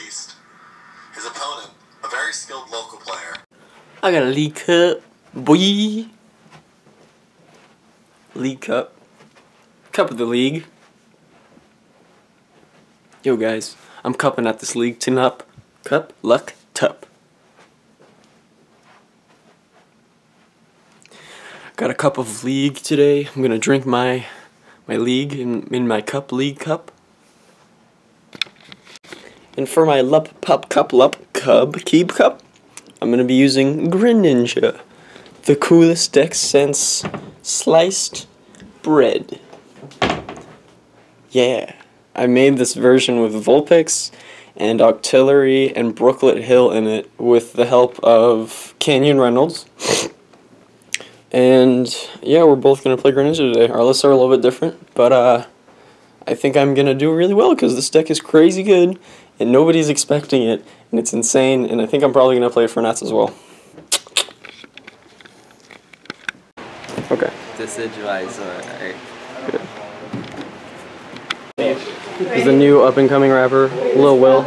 released. His opponent, a very skilled local player. I got a League Cup, boy. League Cup. Cup of the League. Yo guys, I'm cupping at this league team up. Cup, luck, tup. Got a cup of league today. I'm gonna drink my league in my league cup. And for my keep cup, I'm gonna be using Greninja, the coolest deck since sliced bread. Yeah, I made this version with Vulpix and Octillery and Brooklet Hill in it with the help of Canyon Reynolds. And yeah, we're both gonna play Greninja today. Our lists are a little bit different, but I think I'm gonna do really well because this deck is crazy good and nobody's expecting it, and it's insane. And I think I'm probably gonna play for Nats as well. Okay. Decidueye. Good. He's the new up-and-coming rapper, Lil Will.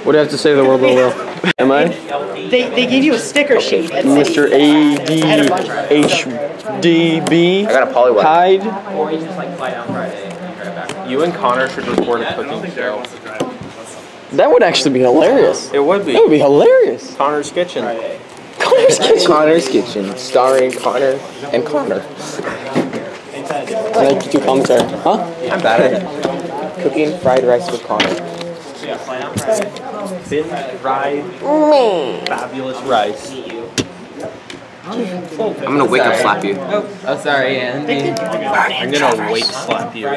What do you have to say to the world, Lil Will? Am I? They gave you a sticker sheet at Mr. ADHDB. I got a polywag. Hyde. Or you just like fly down Friday and be right back. You and Connor should record a cooking show. That would actually be hilarious. It would be. That would be hilarious. Connor's Kitchen. Connor's Kitchen. Connor's Kitchen, starring Connor and Connor. I like your commentary. Huh? I'm bad at it. Cooking fried rice with Connor. Thin, fried, fabulous rice. I'm gonna wake up slap you. Oh, sorry, Andy. I'm gonna wake slap you.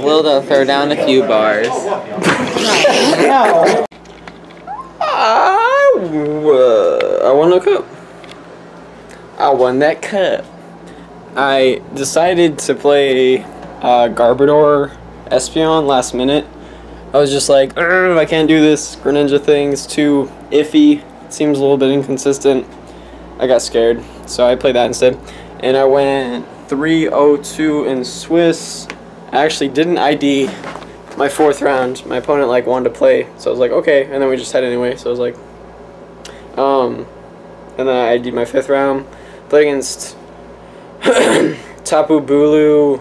Lildo, throw down a few bars. I won a cup. I won that cup. I decided to play Garbodor Espeon last minute. I was just like, I can't do this Greninja thing. It's too iffy. It seems a little bit inconsistent. I got scared, so I played that instead. And I went 3-0-2 in Swiss. I actually didn't ID my 4th round. My opponent wanted to play, so I was like, okay. And then we just had anyway, so I was like, and then I ID'd my 5th round. Played against Tapu Bulu,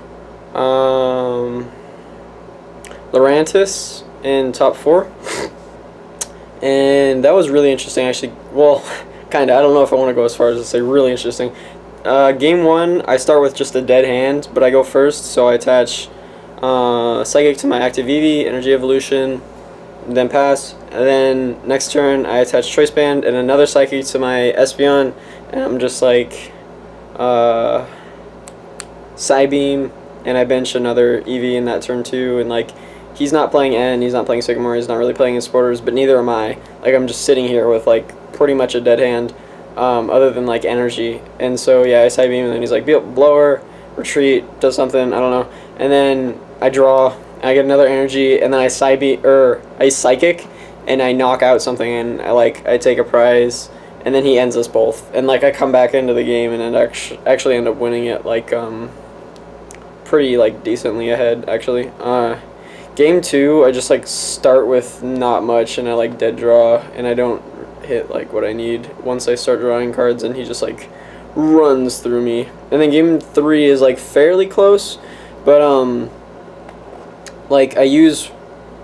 Lurantis in top 4. And that was really interesting, actually. Well, kinda. I don't know if I want to go as far as to say really interesting. Game 1, I start with just a dead hand, but I go first, so I attach Psychic to my active Eevee, Energy Evolution, then pass. And then next turn, I attach Choice Band and another Psychic to my Espeon, and I'm just like, Psybeam, and I bench another Eevee in that turn too, and he's not playing N, he's not playing Sycamore, he's not really playing his Sporters, but neither am I. I'm just sitting here with pretty much a dead hand, other than energy. And so yeah, I Psybeam, and then he's like, Blower, Retreat, does something, I don't know. And then I draw, I get another energy, and then I Psychic, and I knock out something, and I take a prize, and then he ends us both. And I come back into the game and actually end up winning it pretty decently ahead, actually. Game 2, I just start with not much, and I dead draw, and I don't hit what I need once I start drawing cards, and he just runs through me. And then game 3 is fairly close, but I use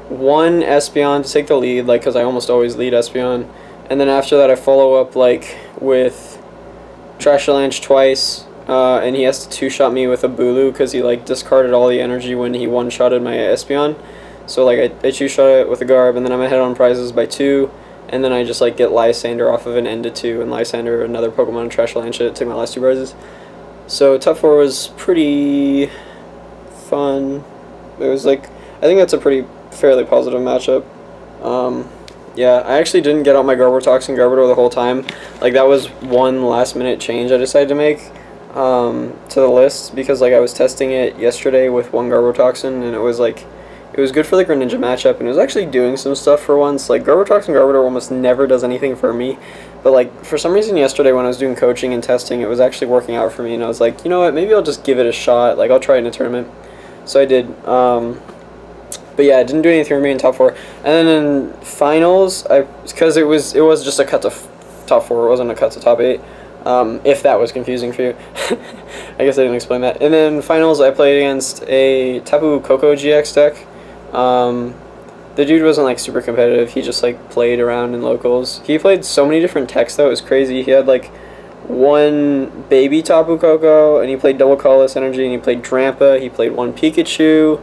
one Espeon to take the lead, because I almost always lead Espeon, and then after that I follow up with Trashalanche twice, and he has to 2-shot me with a Bulu because he discarded all the energy when he 1-shotted my Espeon. So I 2-shot it with a Garb, and then I'm ahead on prizes by 2, and then I just get Lysander off of an end to 2, and Lysander another Pokemon, Trashalanche it, take my last 2 prizes. So top 4 was pretty fun. It was I think that's a fairly positive matchup. Yeah, I actually didn't get out my Garbotox and Garbodor the whole time. That was one last minute change I decided to make to the list, because I was testing it yesterday with one Garbotoxin, and it was good for the Greninja matchup, and it was actually doing some stuff for once. Garbotox and Garbodor almost never does anything for me, But like for some reason yesterday when I was doing coaching and testing, it was actually working out for me, and I was like, you know what, maybe I'll just give it a shot. Like I'll try it in a tournament. So I did. But yeah, it didn't do anything for me in top 4. And then in finals, because it was just a cut to top 4, it wasn't a cut to top 8. If that was confusing for you. I guess I didn't explain that. And then finals, I played against a Tapu Koko GX deck. The dude wasn't like super competitive. He just like played around in locals. He played so many different techs though. It was crazy. He had like one baby Tapu Koko, and he played double colorless energy, and he played Drampa. He played one Pikachu.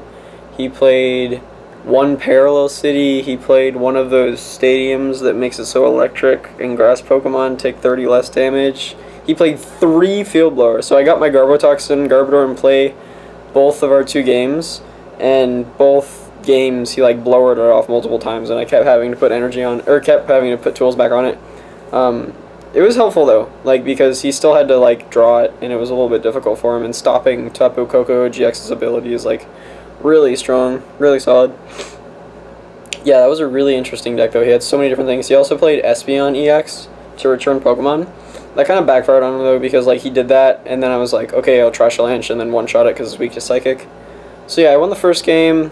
He played one Parallel City. He played one of those stadiums that makes it so electric and grass Pokemon take 30 less damage. He played 3 Field Blowers. So I got my Garbotoxin, Garbodor in play both of our 2 games, and both games he like blowered it off multiple times, and I kept having to put energy on, or kept having to put tools back on it. It was helpful though, like because he still had to like draw it, and it was a little bit difficult for him, and stopping Tapu Koko GX's ability is like really strong, really solid. Yeah, that was a really interesting deck though. He had so many different things. He also played Espeon EX to return Pokemon. That kind of backfired on him though, because like he did that, and then I was like, okay, I'll try Trashalanche and then one-shot it because it's weak to Psychic. So yeah, I won the first game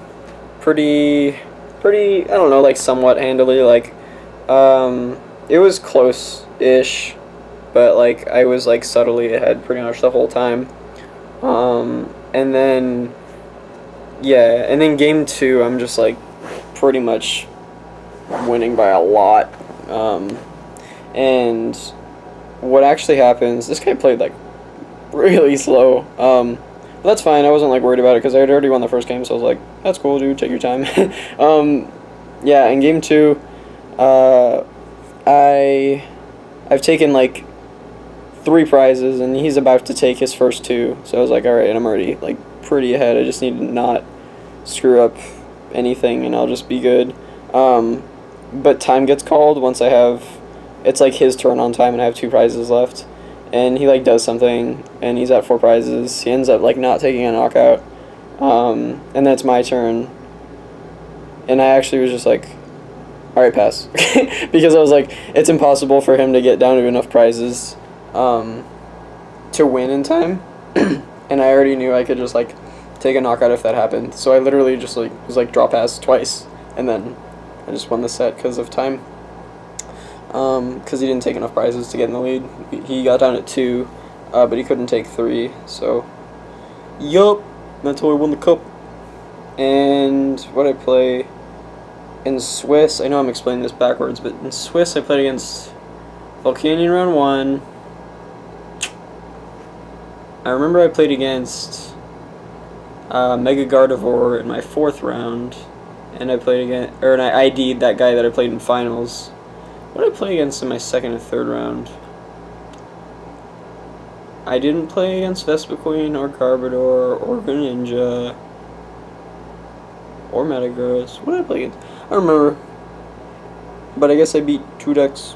pretty, I don't know, like somewhat handily. Like, it was close-ish, but like I was like subtly ahead pretty much the whole time. And then, yeah, and then game 2, I'm just like pretty much winning by a lot. And what actually happens, this guy played like really slow. But that's fine, I wasn't like worried about it because I had already won the first game, so I was like, that's cool, dude, take your time. Yeah, in game 2, I've taken like 3 prizes, and he's about to take his first 2, so I was like, alright, I'm already like pretty ahead. I just need to not screw up anything and I'll just be good. But time gets called once I have, it's like his turn on time and I have 2 prizes left, and he like does something and he's at 4 prizes. He ends up like not taking a knockout, and that's my turn, and I actually was just like, alright, pass. Because I was like, it's impossible for him to get down to enough prizes to win in time. And I already knew I could just like take a knockout if that happened. So I literally just like was like draw pass twice, and then I just won the set because of time. Because he didn't take enough prizes to get in the lead. He got down at 2, but he couldn't take 3. So, yup, that's how I won the cup. And what I play in Swiss, I know I'm explaining this backwards, but in Swiss I played against Volcanion round 1. I remember I played against Mega Gardevoir in my 4th round, and I played against, or I ID'd that guy that I played in finals. What did I play against in my 2nd and 3rd round? I didn't play against Vespiquen or Garbodor or Greninja or Metagross. What did I play against? I don't remember. But I guess I beat 2 decks.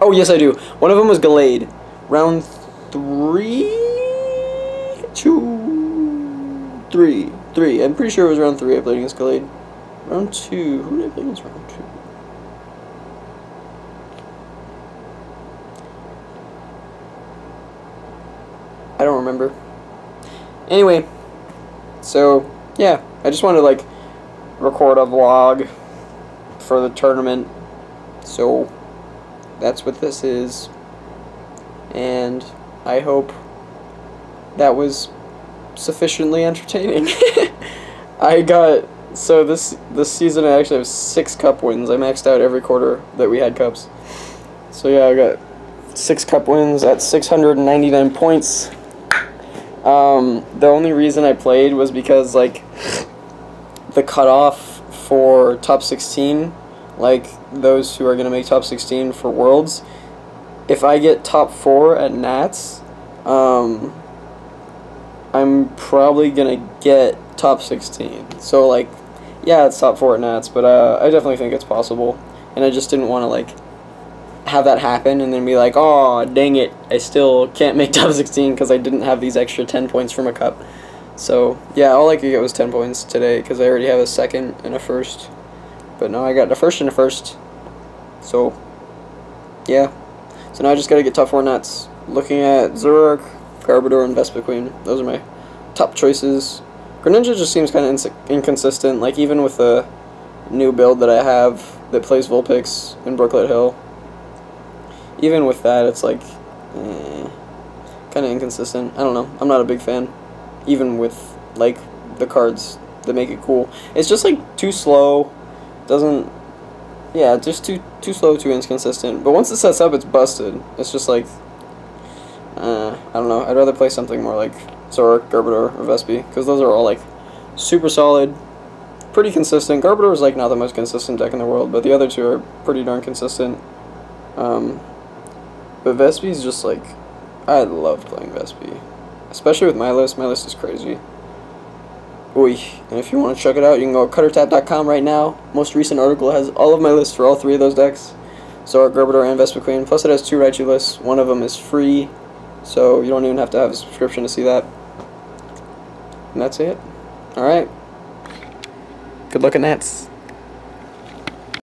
Oh, yes, I do. One of them was Gallade. Round 3? 2? 3. 3. I'm pretty sure it was round 3 I played against Gallade. Round 2. Who did I play against round 2? I don't remember. Anyway, so, yeah. I just wanted to, like, record a vlog for the tournament. So, that's what this is. And I hope that was sufficiently entertaining. So this season I actually have 6 cup wins. I maxed out every quarter that we had cups. So yeah, I got 6 cup wins at 699 points. The only reason I played was because like the cutoff for top 16, like those who are gonna make top 16 for Worlds, if I get top 4 at Nats, I'm probably gonna get top 16. So like, yeah, it's top 4 at Nats, but I definitely think it's possible, and I just didn't want to like have that happen and then be like, oh dang it, I still can't make top 16 because I didn't have these extra 10 points from a cup. So yeah, all I could get was 10 points today because I already have a 2nd and a 1st, but no, I got a 1st and a 1st, So, yeah. So now I just gotta get top 4 nets. Looking at Zoroark, Garbodor, and Vespiquen. Those are my top choices. Greninja just seems kind of inconsistent. Like, even with the new build that I have that plays Vulpix in Brooklet Hill, even with that, it's like, kind of inconsistent. I don't know. I'm not a big fan. Even with, like, the cards that make it cool. It's just, like, too slow. Doesn't... Yeah, just too slow, too inconsistent. But once it sets up, it's busted. It's just, like... I don't know. I'd rather play something more like Zoroark, Garbodor, or Vespi. Because those are all, like, super solid. Pretty consistent. Garbodor is, like, not the most consistent deck in the world. But the other two are pretty darn consistent. But Vespi is just, like... I love playing Vespi. Especially with my list. My list is crazy. Oy. And if you want to check it out, you can go to cuttertap.com right now. Most recent article has all of my lists for all 3 of those decks. Zoroark, Garbodor, and Vespiquen. Plus it has 2 Raichu lists. One of them is free. So you don't even have to have a subscription to see that. And that's it. Alright. Good luck at Nats.